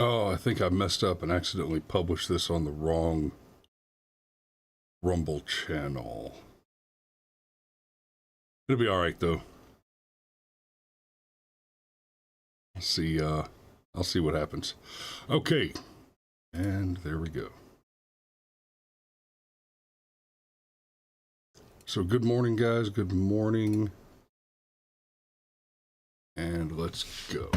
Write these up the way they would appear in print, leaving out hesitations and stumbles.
Oh, I think I messed up and accidentally published this on the wrong Rumble channel. It'll be all right though. I'll see what happens. Okay, and there we go. So good morning, guys. Good morning, and let's go.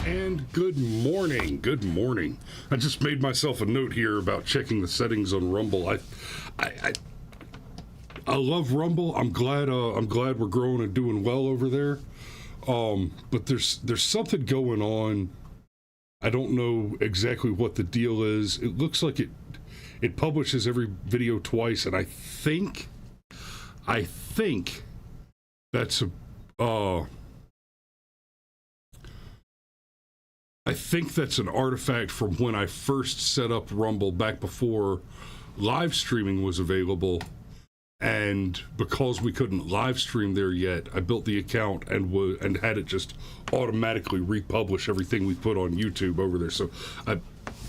And good morning. I just made myself a note here about checking the settings on Rumble. I love Rumble. I'm glad we're growing and doing well over there. But there's something going on. I don't know exactly what the deal is. It looks like it publishes every video twice, and I think that's I think that's an artifact from when I first set up Rumble back before live streaming was available. And because we couldn't live stream there yet, I built the account and had it just automatically republish everything we put on YouTube over there. So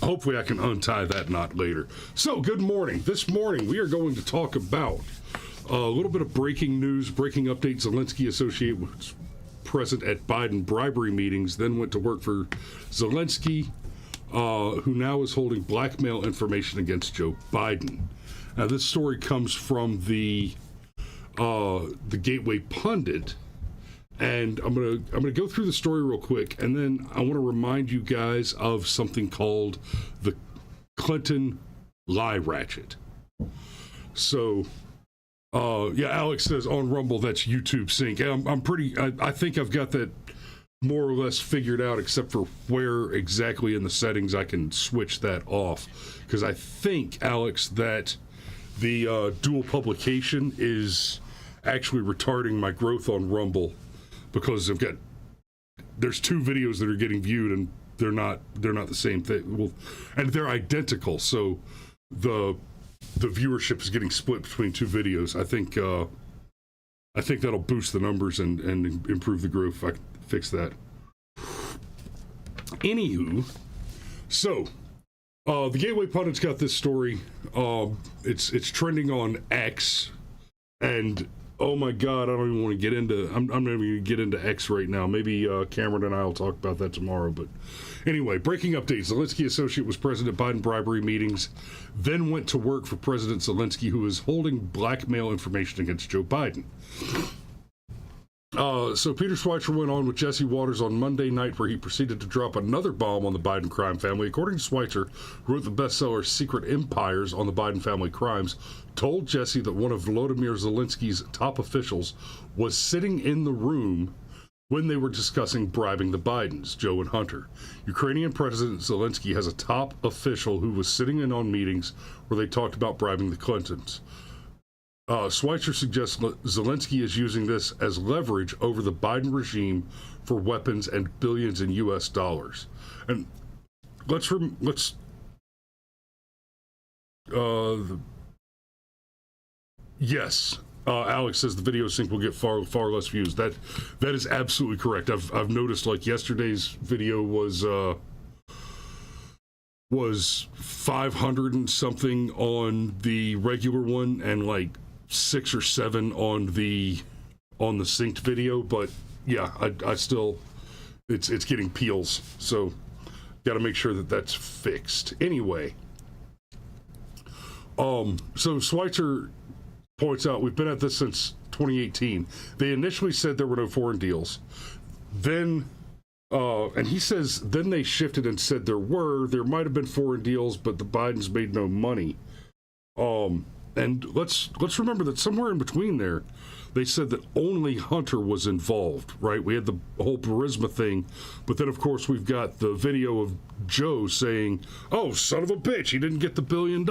hopefully I can untie that knot later. So good morning. This morning we are going to talk about a little bit of breaking news, breaking updates. Zelensky associate was present at Biden bribery meetings, then went to work for Zelensky, who now is holding blackmail information against Joe Biden. Now, this story comes from the Gateway Pundit, and I'm gonna go through the story real quick, and then I want to remind you guys of something called the Clinton lie ratchet. So, yeah, Alex says on Rumble that's YouTube sync. I think I've got that more or less figured out, except for where exactly in the settings I can switch that off. Because I think, Alex, that the dual publication is actually retarding my growth on Rumble, because there's two videos that are getting viewed and they're not the same thing. Well, and they're identical, so the viewership is getting split between two videos. I think that'll boost the numbers and improve the growth if I can fix that. Anywho, so the Gateway Pundit's got this story. It's trending on X, and oh my God, I don't even want to get into. I'm not even going to get into X right now. Maybe Cameron and I will talk about that tomorrow. But anyway, breaking updates: Zelensky associate was present at Biden bribery meetings, then went to work for President Zelensky, who is holding blackmail information against Joe Biden. So Peter Schweitzer went on with Jesse Waters on Monday night, where he proceeded to drop another bomb on the Biden crime family. According to Schweitzer, who wrote the bestseller Secret Empires on the Biden family crimes, told Jesse that one of Volodymyr Zelensky's top officials was sitting in the room when they were discussing bribing the Bidens, Joe and Hunter. Ukrainian President Zelensky has a top official who was sitting in on meetings where they talked about bribing the Clintons. Schweitzer suggests Zelensky is using this as leverage over the Biden regime for weapons and billions in U.S. dollars. And yes, Alex says the video sync will get far less views. That is absolutely correct. I've noticed, like, yesterday's video was 500 and something on the regular one, and like 6 or 7 on the synced video. But yeah, I still, it's getting peels, so got to make sure that that's fixed. Anyway, so Schweitzer points out, we've been at this since 2018. They initially said there were no foreign deals. Then, and he says, then they shifted and said there might have been foreign deals, but the Bidens made no money. And let's remember that somewhere in between there, they said that only Hunter was involved, right? We had the whole Burisma thing, but then of course we've got the video of Joe saying, "Oh, son of a bitch, he didn't get the $1 billion."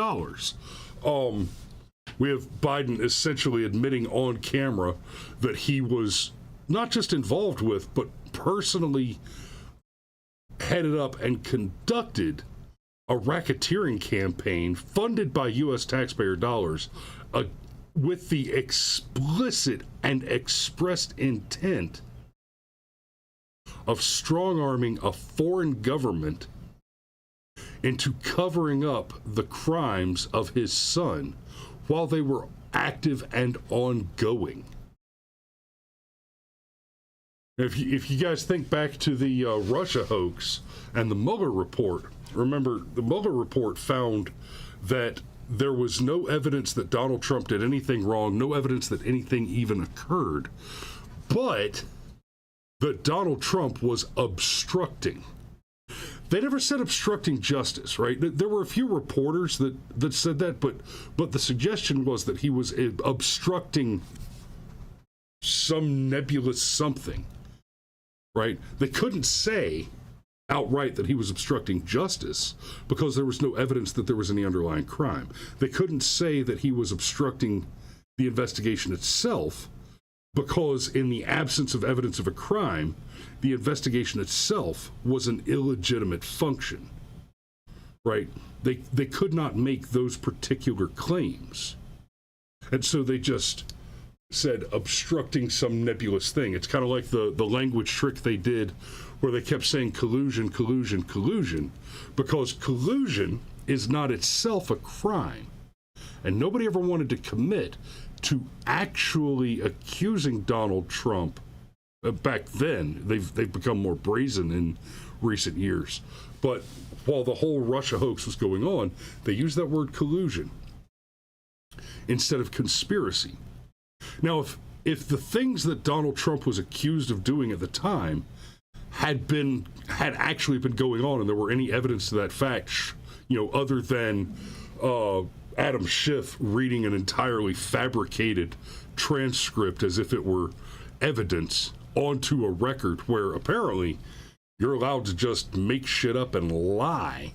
We have Biden essentially admitting on camera that he was not just involved with, but personally headed up and conducted a racketeering campaign funded by U.S. taxpayer dollars with the explicit and expressed intent of strong-arming a foreign government into covering up the crimes of his son while they were active and ongoing. If you guys think back to the Russia hoax and the Mueller report, remember, the Mueller report found that there was no evidence that Donald Trump did anything wrong, no evidence that anything even occurred, but that Donald Trump was obstructing. They never said obstructing justice, right? There were a few reporters that said that, but the suggestion was that he was obstructing some nebulous something, right? They couldn't say outright that he was obstructing justice because there was no evidence that there was any underlying crime. They couldn't say that he was obstructing the investigation itself because in the absence of evidence of a crime, the investigation itself was an illegitimate function, right? They could not make those particular claims. And so they just said obstructing some nebulous thing. It's kind of like the language trick they did where they kept saying collusion, collusion, collusion, because collusion is not itself a crime. And nobody ever wanted to commit to actually accusing Donald Trump. Back then, they've become more brazen in recent years. But while the whole Russia hoax was going on, they used that word collusion instead of conspiracy. Now, if the things that Donald Trump was accused of doing at the time had actually been going on, and there were any evidence to that fact, other than Adam Schiff reading an entirely fabricated transcript as if it were evidence onto a record where apparently you're allowed to just make shit up and lie.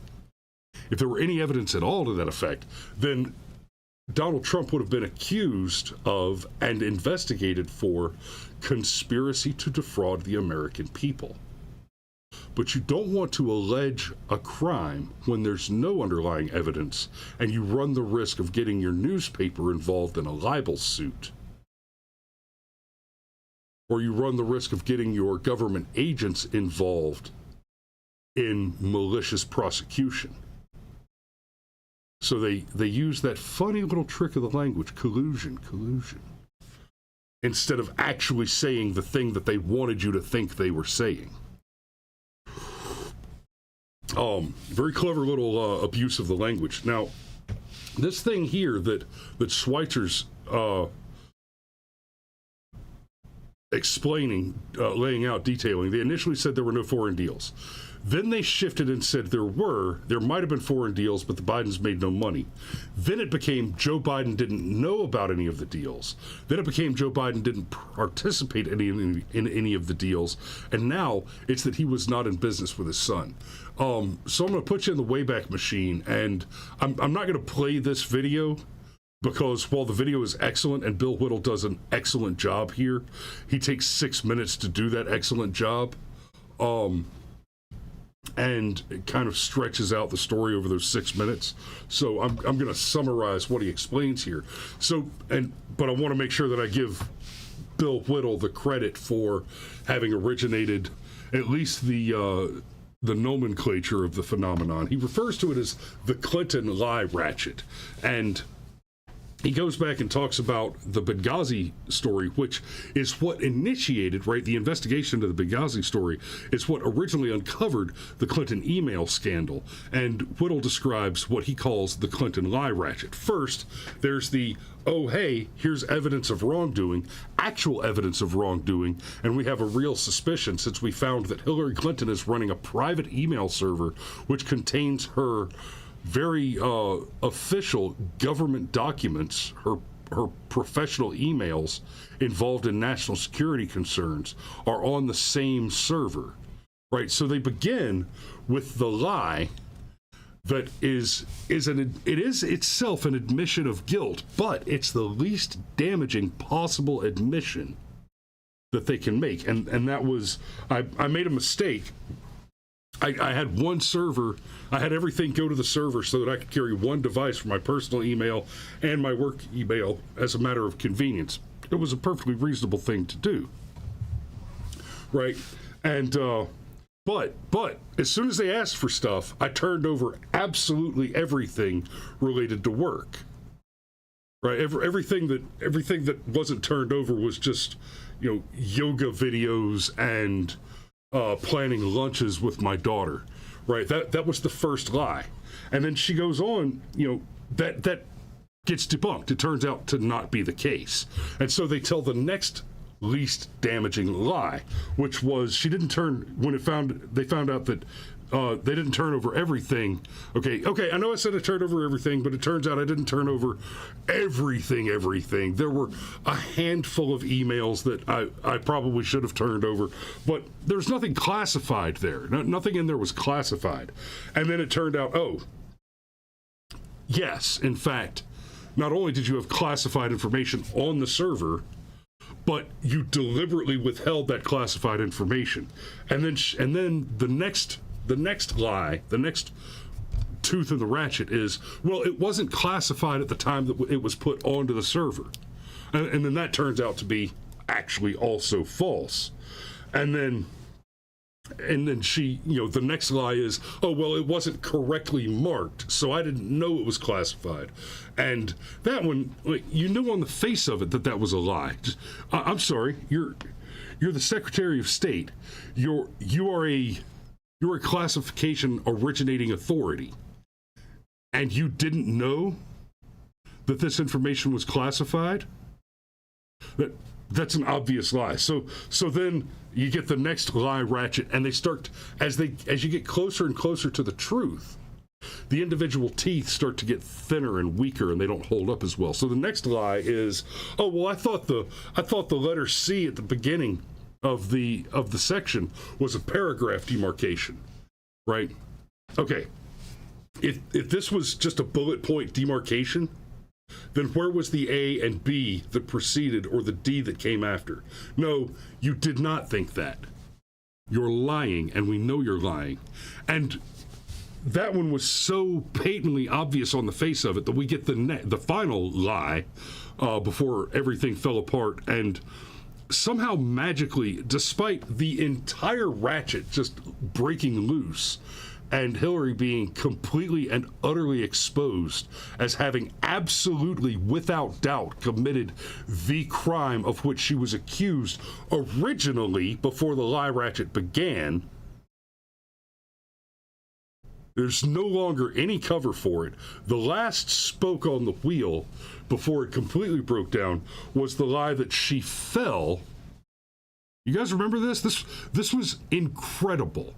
If there were any evidence at all to that effect, then Donald Trump would have been accused of and investigated for conspiracy to defraud the American people. But you don't want to allege a crime when there's no underlying evidence and you run the risk of getting your newspaper involved in a libel suit. Or you run the risk of getting your government agents involved in malicious prosecution. So they use that funny little trick of the language, collusion, instead of actually saying the thing that they wanted you to think they were saying. Very clever little abuse of the language. Now, this thing here that Schweitzer's explaining, laying out, detailing, they initially said there were no foreign deals. Then they shifted and said there might have been foreign deals, but the Bidens made no money. Then it became Joe Biden didn't know about any of the deals. Then it became Joe Biden didn't participate in any of the deals. And now it's that he was not in business with his son. So I'm going to put you in the Wayback Machine, and I'm not going to play this video because while the video is excellent and Bill Whittle does an excellent job here, he takes 6 minutes to do that excellent job. And it kind of stretches out the story over those 6 minutes. So I'm going to summarize what he explains here. But I want to make sure that I give Bill Whittle the credit for having originated at least the nomenclature of the phenomenon. He refers to it as the Clinton lie ratchet. And he goes back and talks about the Benghazi story, which is what initiated, right? The investigation into the Benghazi story is what originally uncovered the Clinton email scandal. And Whittle describes what he calls the Clinton lie ratchet. First, there's the, oh, hey, here's evidence of wrongdoing, actual evidence of wrongdoing, and we have a real suspicion since we found that Hillary Clinton is running a private email server which contains her very official government documents, her professional emails involved in national security concerns are on the same server, right? So they begin with the lie that is itself an admission of guilt, but it's the least damaging possible admission that they can make. And that was, I made a mistake. I had one server. I had everything go to the server so that I could carry one device for my personal email and my work email as a matter of convenience. It was a perfectly reasonable thing to do, right? And but as soon as they asked for stuff, I turned over absolutely everything related to work, right? Everything that wasn't turned over was just, yoga videos and planning lunches with my daughter, right? That was the first lie. And then she goes on, that gets debunked. It turns out to not be the case. And so they tell the next least damaging lie, which was she didn't turn, they found out that they didn't turn over everything. Okay, I know I said I turned over everything, but it turns out I didn't turn over everything. There were a handful of emails that I probably should have turned over, but there's nothing classified there. Nothing in there was classified. And then it turned out, yes, in fact, not only did you have classified information on the server, but you deliberately withheld that classified information. And then the next lie, the next tooth in the ratchet is, well, it wasn't classified at the time that it was put onto the server. And then that turns out to be actually also false. And then she, the next lie is, oh, well, it wasn't correctly marked, so I didn't know it was classified. And that one, you knew on the face of it that was a lie. I'm sorry, you're the Secretary of State. You're a classification originating authority, and you didn't know that this information was classified? That's an obvious lie. So then you get the next lie ratchet, and they start, as you get closer and closer to the truth, the individual teeth start to get thinner and weaker, and they don't hold up as well. So the next lie is, oh well, I thought the letter C at the beginning of the section was a paragraph demarcation, right? Okay, if this was just a bullet point demarcation, then where was the A and B that preceded, or the D that came after? No, you did not think that. You're lying, and we know you're lying. And that one was so patently obvious on the face of it that we get the final lie before everything fell apart. And somehow magically, despite the entire ratchet just breaking loose and Hillary being completely and utterly exposed as having absolutely, without doubt, committed the crime of which she was accused originally before the lie ratchet began, there's no longer any cover for it. The last spoke on the wheel before it completely broke down was the lie that she fell. You guys remember this? This was incredible.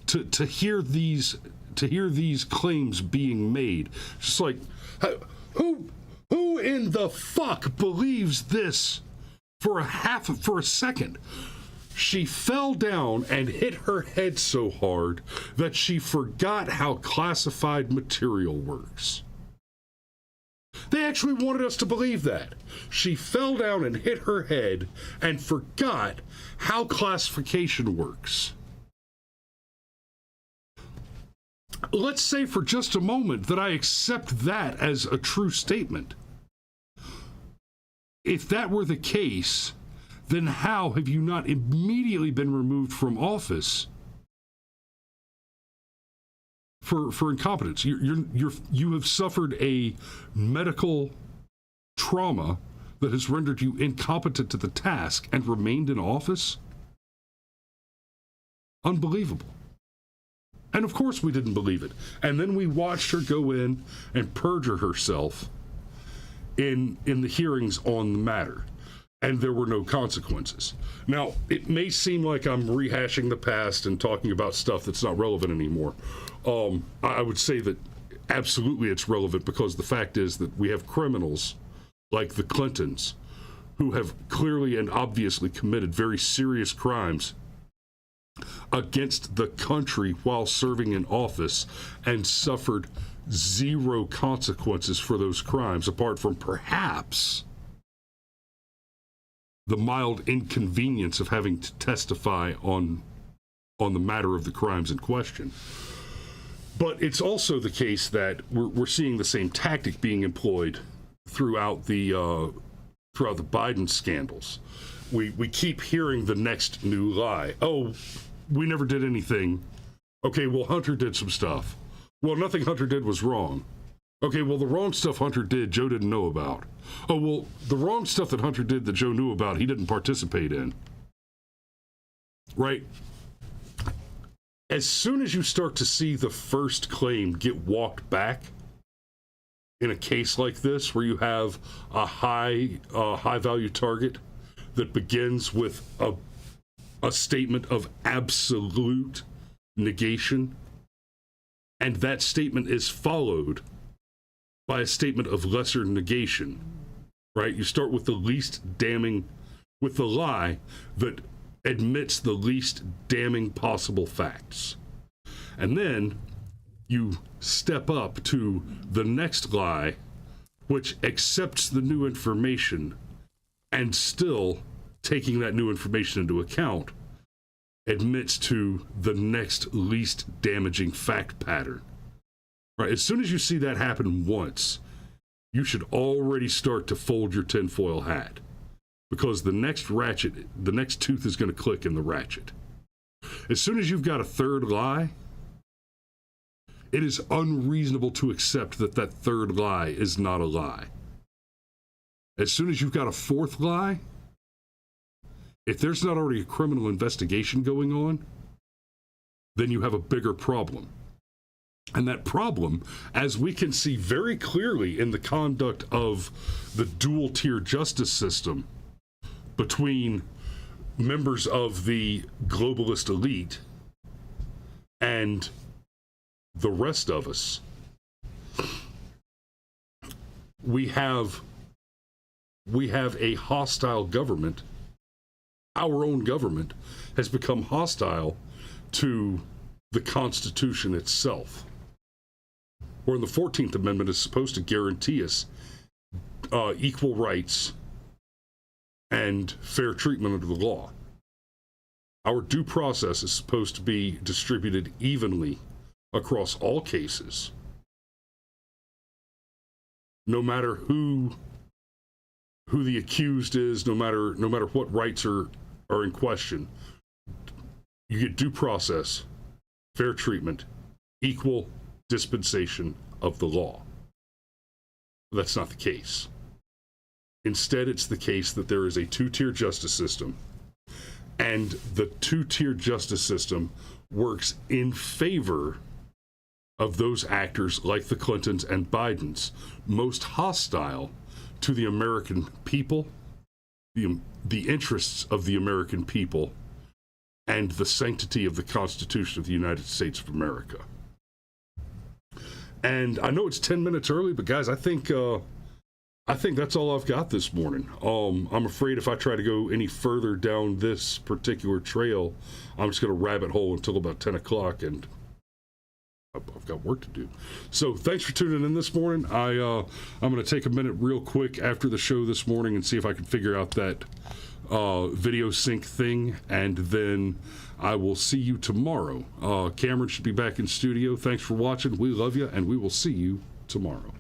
To hear these claims being made. Just like, who in the fuck believes this for a second? She fell down and hit her head so hard that she forgot how classified material works. They actually wanted us to believe that. She fell down and hit her head and forgot how classification works. Let's say for just a moment that I accept that as a true statement. If that were the case, then how have you not immediately been removed from office for incompetence? You have suffered a medical trauma that has rendered you incompetent to the task and remained in office? Unbelievable. And of course we didn't believe it. And then we watched her go in and perjure herself in the hearings on the matter. And there were no consequences. Now, it may seem like I'm rehashing the past and talking about stuff that's not relevant anymore. I would say that absolutely it's relevant, because the fact is that we have criminals like the Clintons who have clearly and obviously committed very serious crimes against the country while serving in office and suffered zero consequences for those crimes, apart from perhaps the mild inconvenience of having to testify on the matter of the crimes in question. But it's also the case that we're seeing the same tactic being employed throughout the Biden scandals. We keep hearing the next new lie. Oh, we never did anything. Okay, well, Hunter did some stuff. Well, nothing Hunter did was wrong. Okay, well, the wrong stuff Hunter did, Joe didn't know about. Oh, well, the wrong stuff that Hunter did that Joe knew about, he didn't participate in. Right? As soon as you start to see the first claim get walked back in a case like this, where you have a high value target that begins with a statement of absolute negation, and that statement is followed by a statement of lesser negation, right? You start with the least damning, with the lie that admits the least damning possible facts. And then you step up to the next lie, which accepts the new information and still, taking that new information into account, admits to the next least damaging fact pattern. Right? As soon as you see that happen once, you should already start to fold your tinfoil hat, because the next tooth is going to click in the ratchet. As soon as you've got a third lie, it is unreasonable to accept that that third lie is not a lie. As soon as you've got a fourth lie, if there's not already a criminal investigation going on, then you have a bigger problem. And that problem, as we can see very clearly in the conduct of the dual-tier justice system between members of the globalist elite and the rest of us, we have a hostile government. Our own government has become hostile to the Constitution itself. Where the 14th Amendment is supposed to guarantee us equal rights and fair treatment under the law. Our due process is supposed to be distributed evenly across all cases, no matter who the accused is, no matter what rights are in question. You get due process, fair treatment, equal dispensation of the law. That's not the case. Instead, it's the case that there is a two-tier justice system, and the two-tier justice system works in favor of those actors like the Clintons and Bidens, most hostile to the American people, the interests of the American people, and the sanctity of the Constitution of the United States of America. And I know it's 10 minutes early, but guys, I think that's all I've got this morning. I'm afraid if I try to go any further down this particular trail, I'm just going to rabbit hole until about 10 o'clock, and I've got work to do. So thanks for tuning in this morning. I'm going to take a minute real quick after the show this morning and see if I can figure out that video sync thing, and then I will see you tomorrow. Cameron should be back in studio. Thanks for watching. We love you, and we will see you tomorrow.